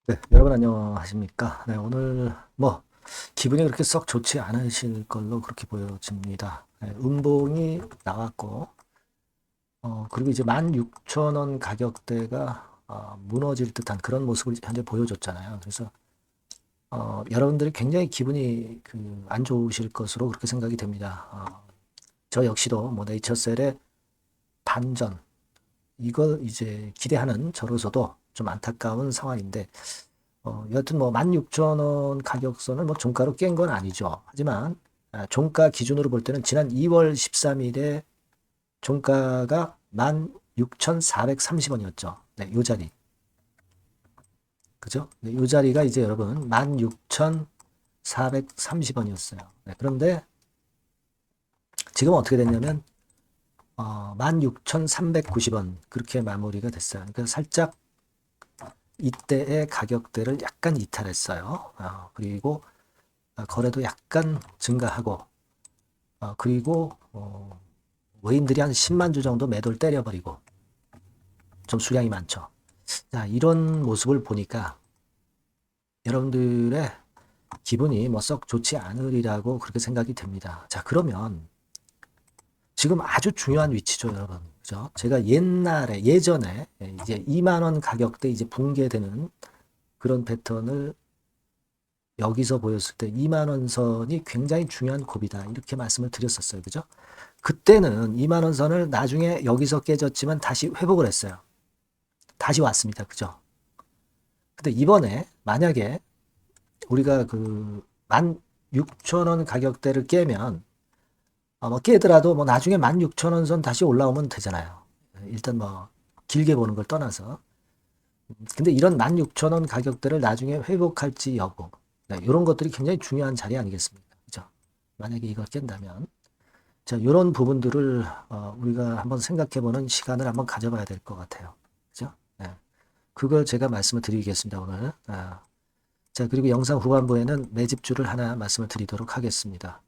네, 여러분 안녕하십니까? 네, 오늘 뭐 기분이 그렇게 썩 좋지 않으실 걸로 그렇게 보여집니다. 네, 음봉이 나왔고, 그리고 이제 16,000원 가격대가 무너질 듯한 그런 모습을 현재 보여줬잖아요. 그래서 여러분들이 굉장히 기분이 안 좋으실 것으로 그렇게 생각이 됩니다. 저 역시도 뭐 네이처셀의 반전 이걸 이제 기대하는 저로서도 좀 안타까운 상황인데. 여하튼 뭐 16,000원 가격선을 뭐 종가로 깬 건 아니죠. 하지만 종가 기준으로 볼 때는 지난 2월 13일에 종가가 16,430원이었죠. 네, 요 자리. 그죠? 네, 요 자리가 이제 여러분 16,430원이었어요. 네, 그런데 지금 어떻게 됐냐면 16,390원 그렇게 마무리가 됐어요. 그러니까 살짝 이때의 가격대를 약간 이탈했어요. 그리고 거래도 약간 증가하고 그리고 외인들이 한 10만 주 정도 매도를 때려버리고 좀 수량이 많죠. 자, 이런 모습을 보니까 여러분들의 기분이 뭐 썩 좋지 않으리라고 그렇게 생각이 됩니다. 자, 그러면 지금 아주 중요한 위치죠, 여러분. 그죠? 제가 예전에 이제 2만 원 가격대 이제 붕괴되는 그런 패턴을 여기서 보였을 때 2만 원 선이 굉장히 중요한 고비다. 이렇게 말씀을 드렸었어요. 그죠? 그때는 2만 원 선을 나중에 여기서 깨졌지만 다시 회복을 했어요. 다시 왔습니다. 그죠? 근데 이번에 만약에 우리가 그 16,000원 가격대를 깨면 뭐 깨더라도 뭐 나중에 16,000원 선 다시 올라오면 되잖아요. 일단 뭐 길게 보는 걸 떠나서. 근데 이런 16,000원 가격대를 나중에 회복할지 여부. 네, 이런 것들이 굉장히 중요한 자리 아니겠습니까? 그죠? 만약에 이걸 깬다면. 자, 이런 부분들을 우리가 한번 생각해보는 시간을 한번 가져봐야 될 것 같아요. 그죠? 네. 그걸 제가 말씀을 드리겠습니다, 오늘. 자, 그리고 영상 후반부에는 매집주를 하나 말씀을 드리도록 하겠습니다.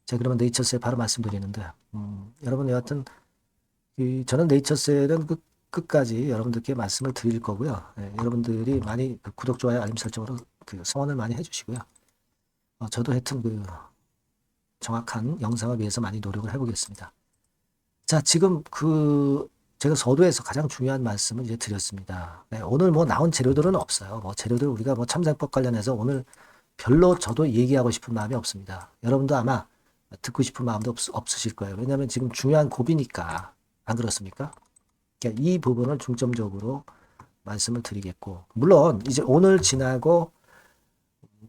자, 그러면 네이처셀 바로 말씀드리는데, 여러분 여하튼 저는 네이처셀은 끝까지 여러분들께 말씀을 드릴 거고요. 여러분들이 많이 구독, 좋아요, 알림 설정으로 성원을 많이 해주시고요. 저도 하여튼 정확한 영상을 위해서 많이 노력을 해보겠습니다. 자, 지금 제가 서두에서 가장 중요한 말씀을 이제 드렸습니다. 네, 오늘 뭐 나온 재료들은 없어요. 뭐 재료들 우리가 뭐 참상법 관련해서 오늘 별로 저도 얘기하고 싶은 마음이 없습니다. 여러분도 아마 듣고 싶은 마음도 없으실 거예요. 왜냐하면 지금 중요한 고비니까. 안 그렇습니까? 그러니까 이 부분을 중점적으로 말씀을 드리겠고, 물론 이제 오늘 지나고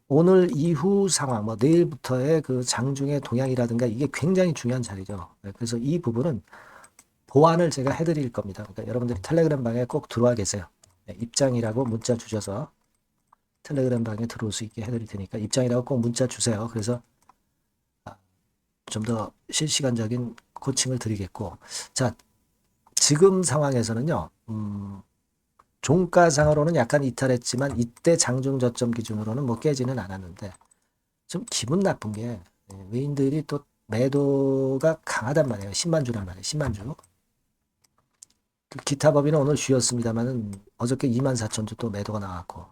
오늘 이후 상황, 뭐 내일부터의 그 장중의 동향이라든가 이게 굉장히 중요한 자리죠. 네, 그래서 이 부분은 보완을 제가 해드릴 겁니다. 그러니까 여러분들이 텔레그램 방에 꼭 들어와 계세요. 네, 입장이라고 문자 주셔서 텔레그램 방에 들어올 수 있게 해드릴 테니까 입장이라고 꼭 문자 주세요. 그래서 좀 더 실시간적인 코칭을 드리겠고, 자, 지금 상황에서는요, 종가상으로는 약간 이탈했지만 이때 장중 저점 기준으로는 뭐 깨지는 않았는데 좀 기분 나쁜 게 외인들이 또 매도가 강하단 말이에요. 10만 주란 말이에요. 10만 주. 기타 법인은 오늘 쉬었습니다만은 어저께 2만 4천 주 또 매도가 나왔고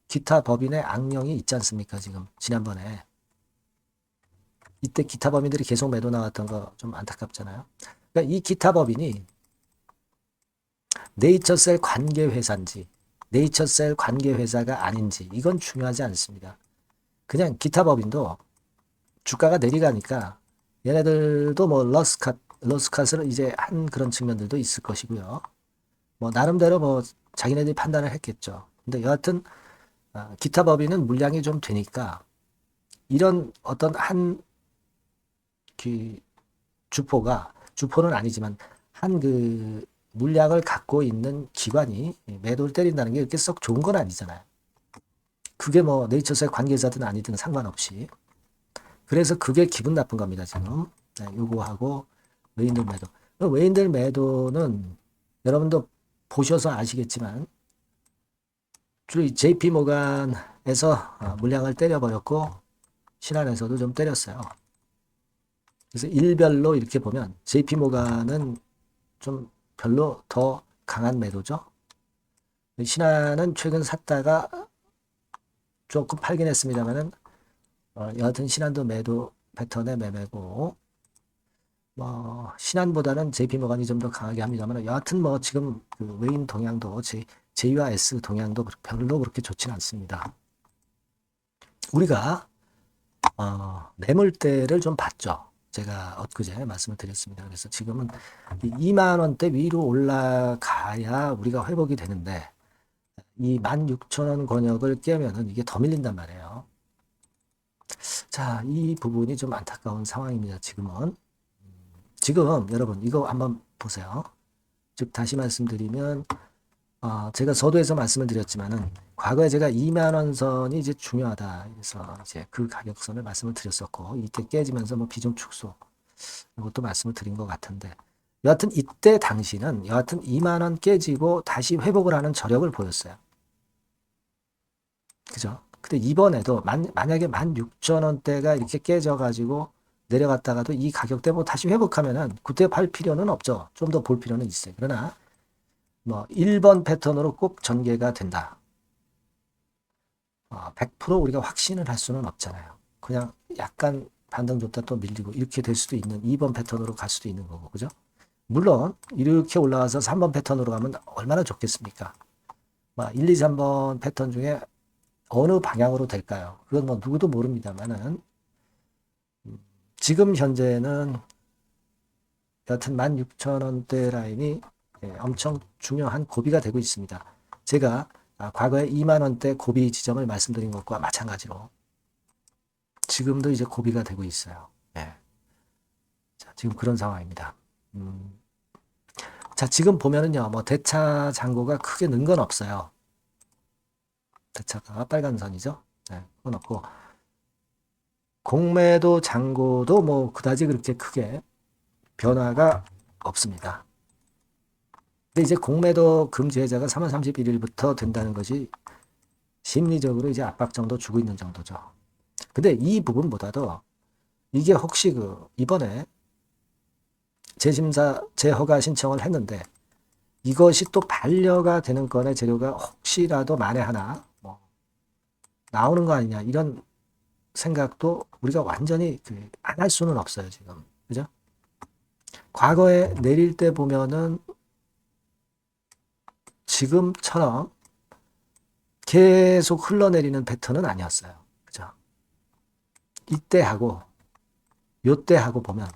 기타 법인의 악령이 있지 않습니까? 지금 지난번에 이때 기타 법인들이 계속 매도 나왔던 거 좀 안타깝잖아요. 그러니까 이 기타 법인이 네이처셀 관계 회사인지 네이처셀 관계 회사가 아닌지 이건 중요하지 않습니다. 그냥 기타 법인도 주가가 내려가니까 얘네들도 뭐 러스컷을 이제 한 그런 측면들도 있을 것이고요. 뭐 나름대로 뭐 자기네들이 판단을 했겠죠. 근데 여하튼 기타 법인은 물량이 좀 되니까 이런 어떤 한 주포는 아니지만 한 물량을 갖고 있는 기관이 매도를 때린다는 게 그렇게 썩 좋은 건 아니잖아요. 그게 뭐 네이처스의 관계자든 아니든 상관없이. 그래서 그게 기분 나쁜 겁니다, 지금. 네, 요거하고 외인들 매도. 외인들 매도는 여러분도 보셔서 아시겠지만 주로 JP 모간에서 물량을 때려버렸고 신한에서도 좀 때렸어요. 그래서 일별로 이렇게 보면 JP 모간은 좀 별로 더 강한 매도죠. 신한은 최근 샀다가 조금 팔긴 했습니다만은 여하튼 신한도 매도 패턴의 매매고 뭐 신한보다는 JP모간이 좀 더 강하게 합니다만 여하튼 뭐 지금 그 외인 동향도 J와 S 동향도 별로 그렇게 좋지는 않습니다. 우리가 매물대를 좀 봤죠. 제가 엊그제 말씀을 드렸습니다. 그래서 지금은 2만 원대 위로 올라가야 우리가 회복이 되는데 이 16,000원 권역을 깨면은 이게 더 밀린단 말이에요. 자, 이 부분이 좀 안타까운 상황입니다. 지금은. 지금 여러분 이거 한번 보세요. 즉 다시 말씀드리면 제가 서두에서 말씀을 드렸지만은 과거에 제가 2만 원 선이 이제 중요하다. 그래서 이제 그 가격선을 말씀을 드렸었고 이때 깨지면서 뭐 비중 축소 이것도 말씀을 드린 것 같은데 여하튼 이때 당시는 여하튼 2만 원 깨지고 다시 회복을 하는 저력을 보였어요. 그죠? 근데 이번에도 만약에 16,000원대가 이렇게 깨져가지고 내려갔다가도 이 가격대 뭐 다시 회복하면은 그때 팔 필요는 없죠. 좀 더 볼 필요는 있어요. 그러나 뭐 1번 패턴으로 꼭 전개가 된다. 100% 우리가 확신을 할 수는 없잖아요. 그냥 약간 반등 줬다 또 밀리고 이렇게 될 수도 있는 2번 패턴으로 갈 수도 있는 거고. 그죠? 물론 이렇게 올라와서 3번 패턴으로 가면 얼마나 좋겠습니까? 1, 2, 3번 패턴 중에 어느 방향으로 될까요? 그건 뭐 누구도 모릅니다만은 지금 현재는 여하튼 16,000원대 라인이 엄청 중요한 고비가 되고 있습니다. 제가 과거에 2만 원대 고비 지점을 말씀드린 것과 마찬가지로 지금도 이제 고비가 되고 있어요. 네. 자, 지금 그런 상황입니다. 자, 지금 보면은요, 뭐 대차 잔고가 크게 는 건 없어요. 대차가 빨간 선이죠. 네, 그건 없고 공매도 잔고도 뭐 그다지 그렇게 크게 변화가 없습니다. 근데 이제 공매도 금지 해제가 3월 31일부터 된다는 것이 심리적으로 이제 압박 정도 주고 있는 정도죠. 근데 이 부분보다도 이게 혹시 이번에 재심사 재허가 신청을 했는데 이것이 또 반려가 되는 건의 재료가 혹시라도 만에 하나 뭐 나오는 거 아니냐 이런 생각도 우리가 완전히 안 할 수는 없어요 지금. 그죠? 과거에 내릴 때 보면은 지금처럼 계속 흘러내리는 패턴은 아니었어요. 그죠? 이때하고 요때하고 보면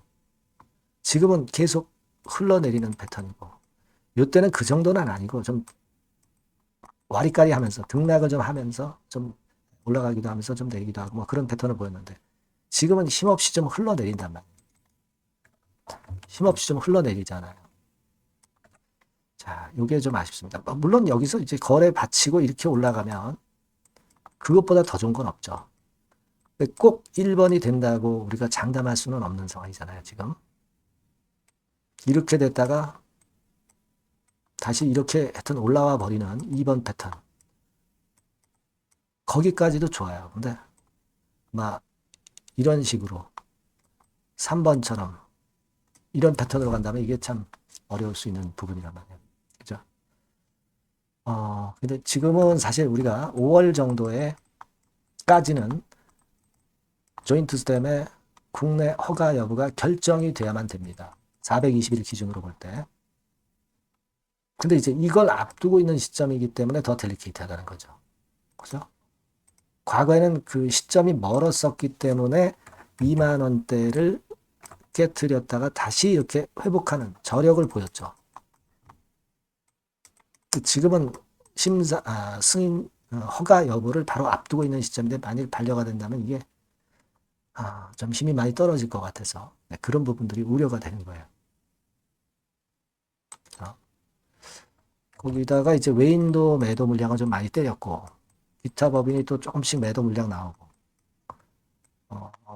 지금은 계속 흘러내리는 패턴이고 요때는 그 정도는 아니고 좀 와리까리 하면서 등락을 좀 하면서 좀 올라가기도 하면서 좀 내리기도 하고 뭐 그런 패턴을 보였는데 지금은 힘없이 좀 흘러내린단 말이에요. 힘없이 좀 흘러내리잖아요. 자, 요게 좀 아쉽습니다. 물론 여기서 이제 거래 받치고 이렇게 올라가면 그것보다 더 좋은 건 없죠. 꼭 1번이 된다고 우리가 장담할 수는 없는 상황이잖아요, 지금. 이렇게 됐다가 다시 이렇게 하여튼 올라와 버리는 2번 패턴. 거기까지도 좋아요. 근데 막 이런 식으로 3번처럼 이런 패턴으로 간다면 이게 참 어려울 수 있는 부분이란 말이에요. 그죠? 근데 지금은 사실 우리가 5월 정도에까지는 조인트 스템의 국내 허가 여부가 결정이 돼야만 됩니다. 420일 기준으로 볼 때. 근데 이제 이걸 앞두고 있는 시점이기 때문에 더 델리케이트하다는 거죠. 그죠? 과거에는 그 시점이 멀었었기 때문에 2만 원대를 깨트렸다가 다시 이렇게 회복하는 저력을 보였죠. 지금은 승인 허가 여부를 바로 앞두고 있는 시점인데 만일 반려가 된다면 이게 좀 힘이 많이 떨어질 것 같아서 그런 부분들이 우려가 되는 거예요. 거기다가 이제 외인도 매도 물량을 좀 많이 때렸고 기타 법인이 또 조금씩 매도 물량 나오고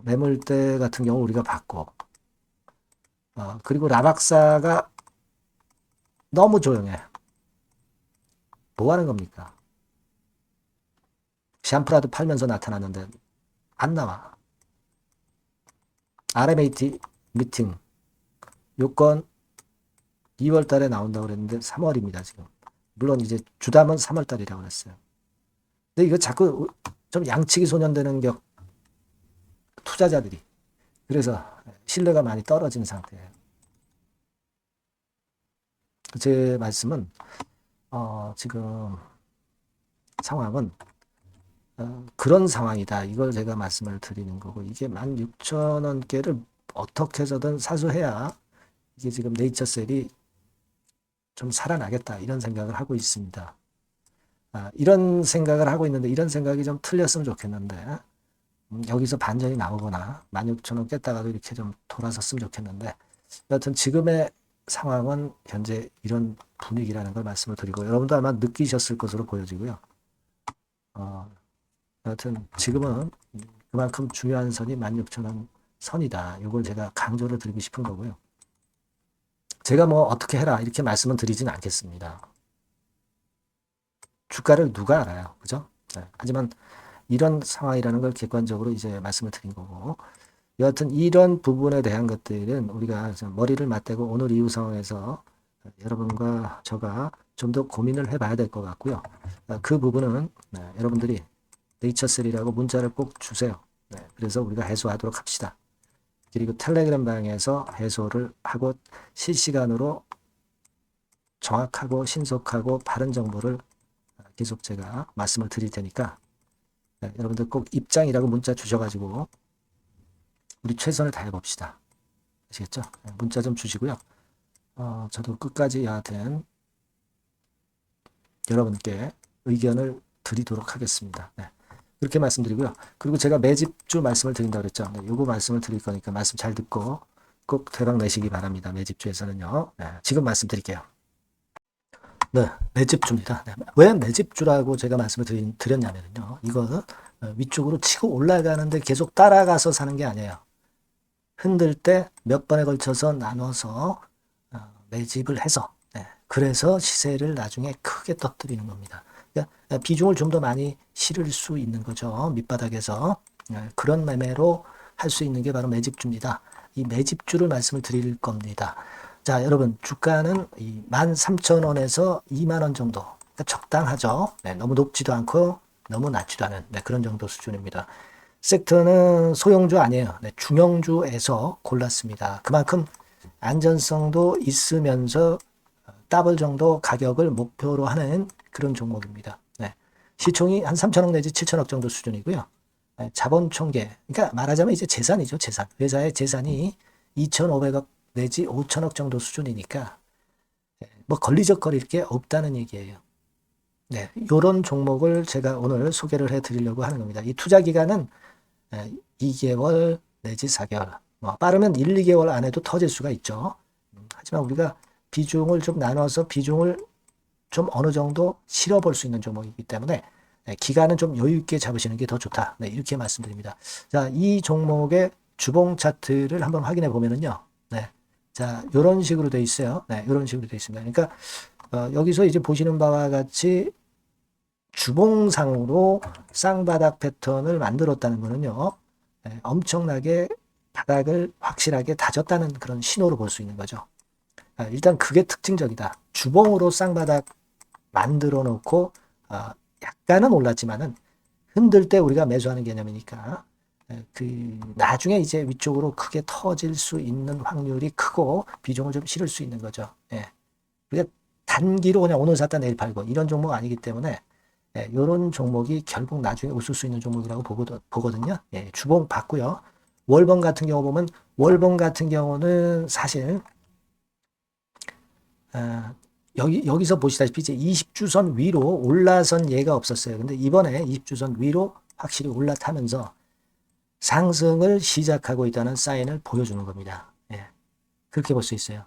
매물대 같은 경우 우리가 봤고 그리고 라박사가 너무 조용해. 뭐 하는 겁니까? 샴프라도 팔면서 나타났는데 안 나와. RMAT 미팅 요건 2월 달에 나온다고 그랬는데 3월입니다, 지금. 물론 이제 주담은 3월 달이라고 그랬어요. 근데 이거 자꾸 좀 양치기 소년되는 격 투자자들이. 그래서 신뢰가 많이 떨어진 상태예요. 제 말씀은 지금 상황은 그런 상황이다. 이걸 제가 말씀을 드리는 거고, 이게 16,000원대를 어떻게 해서든 사수해야 이게 지금 네이처셀이 좀 살아나겠다, 이런 생각을 하고 있습니다. 이런 생각을 하고 있는데, 이런 생각이 좀 틀렸으면 좋겠는데, 여기서 반전이 나오거나 16,000원 깼다가도 이렇게 좀 돌아섰으면 좋겠는데, 여하튼 지금의 상황은 현재 이런 분위기라는 걸 말씀을 드리고, 여러분도 아마 느끼셨을 것으로 보여지고요. 여하튼 지금은 그만큼 중요한 선이 16,000원 선이다. 이걸 제가 강조를 드리고 싶은 거고요. 제가 뭐 어떻게 해라 이렇게 말씀은 드리진 않겠습니다. 주가를 누가 알아요, 그죠? 네. 하지만 이런 상황이라는 걸 객관적으로 이제 말씀을 드린 거고, 여하튼 이런 부분에 대한 것들은 우리가 머리를 맞대고 오늘 이후 상황에서 여러분과 저가 좀 더 고민을 해봐야 될 것 같고요. 그 부분은 여러분들이 네이처셀이라고 문자를 꼭 주세요. 그래서 우리가 해소하도록 합시다. 그리고 텔레그램 방에서 해소를 하고 실시간으로 정확하고 신속하고 바른 정보를 계속 제가 말씀을 드릴 테니까 여러분들 꼭 입장이라고 문자 주셔가지고 우리 최선을 다해 봅시다. 아시겠죠? 문자 좀 주시고요. 저도 끝까지 여하튼 여러분께 의견을 드리도록 하겠습니다. 그렇게 말씀드리고요. 그리고 제가 매집주 말씀을 드린다고 그랬죠. 요거 말씀을 드릴 거니까 말씀 잘 듣고 꼭 대박 내시기 바랍니다. 매집주에서는요. 지금 말씀드릴게요. 매집주입니다. 왜 매집주라고 제가 말씀을 드렸냐면요. 이거 위쪽으로 치고 올라가는데 계속 따라가서 사는 게 아니에요. 흔들 때 몇 번에 걸쳐서 나눠서 매집을 해서 그래서 시세를 나중에 크게 터뜨리는 겁니다. 그러니까 비중을 좀 더 많이 실을 수 있는 거죠. 밑바닥에서 그런 매매로 할 수 있는 게 바로 매집주입니다. 이 매집주를 말씀을 드릴 겁니다. 자, 여러분 주가는 13,000원에서 20,000원 정도, 그러니까 적당하죠. 너무 높지도 않고 너무 낮지도 않은 그런 정도 수준입니다. 섹터는 소형주 아니에요. 중형주에서 골랐습니다. 그만큼 안전성도 있으면서 더블 정도 가격을 목표로 하는 그런 종목입니다. 시총이 한 3천억 내지 7천억 정도 수준이고요. 자본 총계, 그러니까 말하자면 이제 재산이죠. 재산. 회사의 재산이 2,500억 내지 5천억 정도 수준이니까 뭐 걸리적거릴 게 없다는 얘기예요. 이런 종목을 제가 오늘 소개를 해드리려고 하는 겁니다. 이 투자 기간은 2개월 내지 4개월, 빠르면 1, 2개월 안에도 터질 수가 있죠. 하지만 우리가 비중을 좀 나눠서 비중을 좀 어느 정도 실어볼 수 있는 종목이기 때문에 기간은 좀 여유 있게 잡으시는 게 더 좋다. 이렇게 말씀드립니다. 자, 이 종목의 주봉 차트를 한번 확인해 보면은요. 자, 이런 식으로 돼 있어요. 이런 식으로 돼 있습니다. 그러니까 여기서 이제 보시는 바와 같이 주봉상으로 쌍바닥 패턴을 만들었다는 거는요. 엄청나게 바닥을 확실하게 다졌다는 그런 신호로 볼 수 있는 거죠. 일단 그게 특징적이다. 주봉으로 쌍바닥 만들어 놓고 약간은 올랐지만은 흔들 때 우리가 매수하는 개념이니까 나중에 이제 위쪽으로 크게 터질 수 있는 확률이 크고 비중을 좀 실을 수 있는 거죠. 우리가 단기로 그냥 오늘 샀다 내일 팔고 이런 종목 아니기 때문에 이런 종목이 결국 나중에 웃을 수 있는 종목이라고 보거든요. 주봉 봤고요. 월봉 같은 경우 보면 월봉 같은 경우는 사실 여기서 보시다시피 이제 20주선 위로 올라선 예가 없었어요. 근데 이번에 20주선 위로 확실히 올라타면서 상승을 시작하고 있다는 사인을 보여주는 겁니다. 그렇게 볼 수 있어요.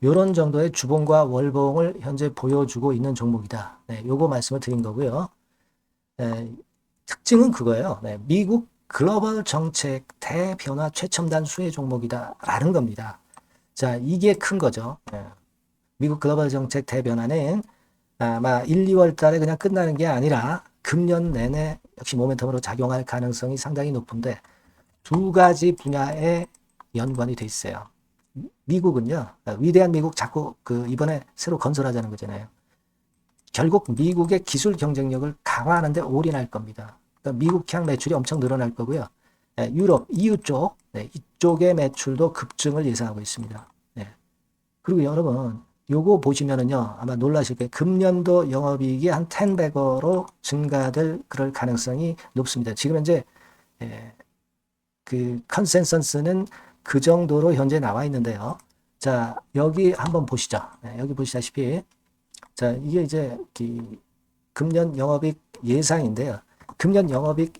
이런 정도의 주봉과 월봉을 현재 보여주고 있는 종목이다. 요거 말씀을 드린 거고요. 특징은 그거예요. 미국 글로벌 정책 대변화 최첨단 수혜 종목이다라는 겁니다. 자, 이게 큰 거죠. 미국 글로벌 정책 대변화는 아마 1, 2월 달에 그냥 끝나는 게 아니라 금년 내내 역시 모멘텀으로 작용할 가능성이 상당히 높은데 두 가지 분야에 연관이 돼 있어요. 미국은요, 위대한 미국 자꾸 이번에 새로 건설하자는 거잖아요. 결국 미국의 기술 경쟁력을 강화하는 데 올인할 겁니다. 그러니까 미국향 매출이 엄청 늘어날 거고요. 유럽, EU 쪽, 이쪽의 매출도 급증을 예상하고 있습니다. 그리고 여러분, 요거 보시면은요, 아마 놀라실 거예요. 금년도 영업이익이 한 10배로 증가될 그럴 가능성이 높습니다. 지금 현재 그 컨센서스는 그 정도로 현재 나와 있는데요. 자, 여기 한번 보시죠. 여기 보시다시피, 자, 이게 이제 금년 영업이익 예상인데요. 금년 영업이익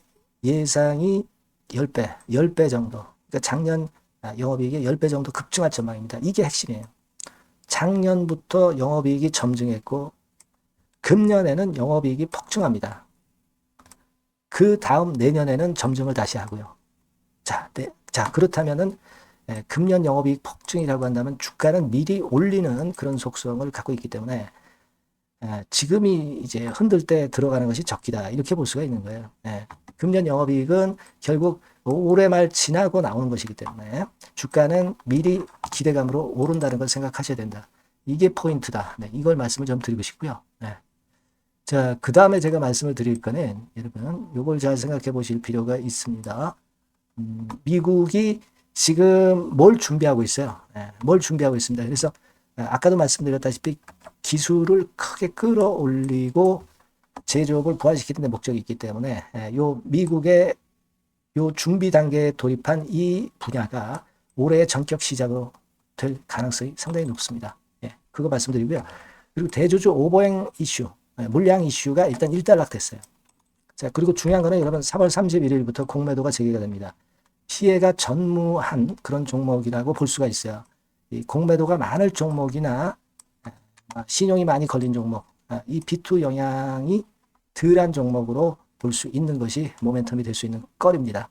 예상이 10배 정도. 그러니까 작년 영업이익이 10배 정도 급증할 전망입니다. 이게 핵심이에요. 작년부터 영업이익이 점증했고, 금년에는 영업이익이 폭증합니다. 그 다음 내년에는 점증을 다시 하고요. 자, 그렇다면은 금년 영업이익 폭증이라고 한다면 주가는 미리 올리는 그런 속성을 갖고 있기 때문에 지금이 이제 흔들 때 들어가는 것이 적기다. 이렇게 볼 수가 있는 거예요. 금년 영업이익은 결국 올해 말 지나고 나오는 것이기 때문에 주가는 미리 기대감으로 오른다는 걸 생각하셔야 된다. 이게 포인트다. 이걸 말씀을 좀 드리고 싶고요. 자, 그 다음에 제가 말씀을 드릴 거는 여러분, 이걸 잘 생각해 보실 필요가 있습니다. 미국이 지금 뭘 준비하고 있어요? 뭘 준비하고 있습니다. 그래서 아까도 말씀드렸다시피 기술을 크게 끌어올리고 제조업을 부활시키는 데 목적이 있기 때문에 요 미국의 요 준비 단계에 돌입한 이 분야가 올해 전격 시작으로 될 가능성이 상당히 높습니다. 그거 말씀드리고요. 그리고 대주주 오버행 이슈, 물량 이슈가 일단 일단락됐어요. 자, 그리고 중요한 거는 여러분 3월 31일부터 공매도가 재개가 됩니다. 피해가 전무한 그런 종목이라고 볼 수가 있어요. 이 공매도가 많을 종목이나 신용이 많이 걸린 종목, 이 B2 영향이 덜한 종목으로 볼 수 있는 것이 모멘텀이 될 수 있는 거리입니다.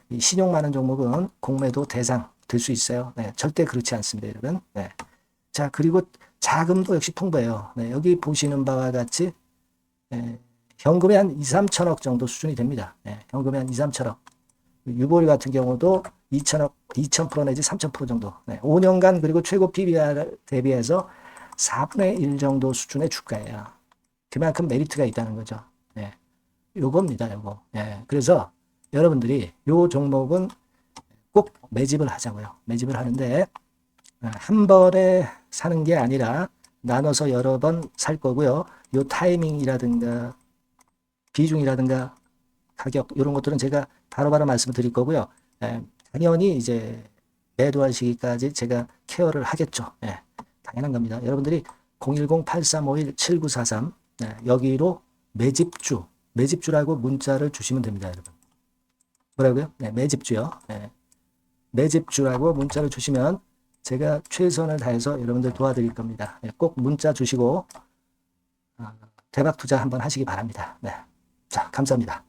이 신용 많은 종목은 공매도 대상 될 수 있어요. 절대 그렇지 않습니다, 여러분. 자, 그리고 자금도 역시 풍부해요. 여기 보시는 바와 같이 현금이 한 2, 3천억 정도 수준이 됩니다. 현금이 한 2, 3천억. 유보리 같은 경우도 2천억, 2,000% 내지 3,000% 정도. 5년간 그리고 최고 PBR 대비해서 4분의 1 정도 수준의 주가예요. 그만큼 메리트가 있다는 거죠. 요겁니다, 요거. 그래서 여러분들이 요 종목은 꼭 매집을 하자고요. 매집을 하는데 한 번에 사는 게 아니라 나눠서 여러 번 살 거고요. 요 타이밍이라든가 비중이라든가 가격 이런 것들은 제가 바로바로 말씀을 드릴 거고요. 당연히 이제 매도할 시기까지 제가 케어를 하겠죠. 당연한 겁니다. 여러분들이 010-8351-7943 여기로 매집주라고 문자를 주시면 됩니다, 여러분. 뭐라고요? 매집주요. 매집주라고 문자를 주시면 제가 최선을 다해서 여러분들 도와드릴 겁니다. 꼭 문자 주시고 대박 투자 한번 하시기 바랍니다. 자, 감사합니다.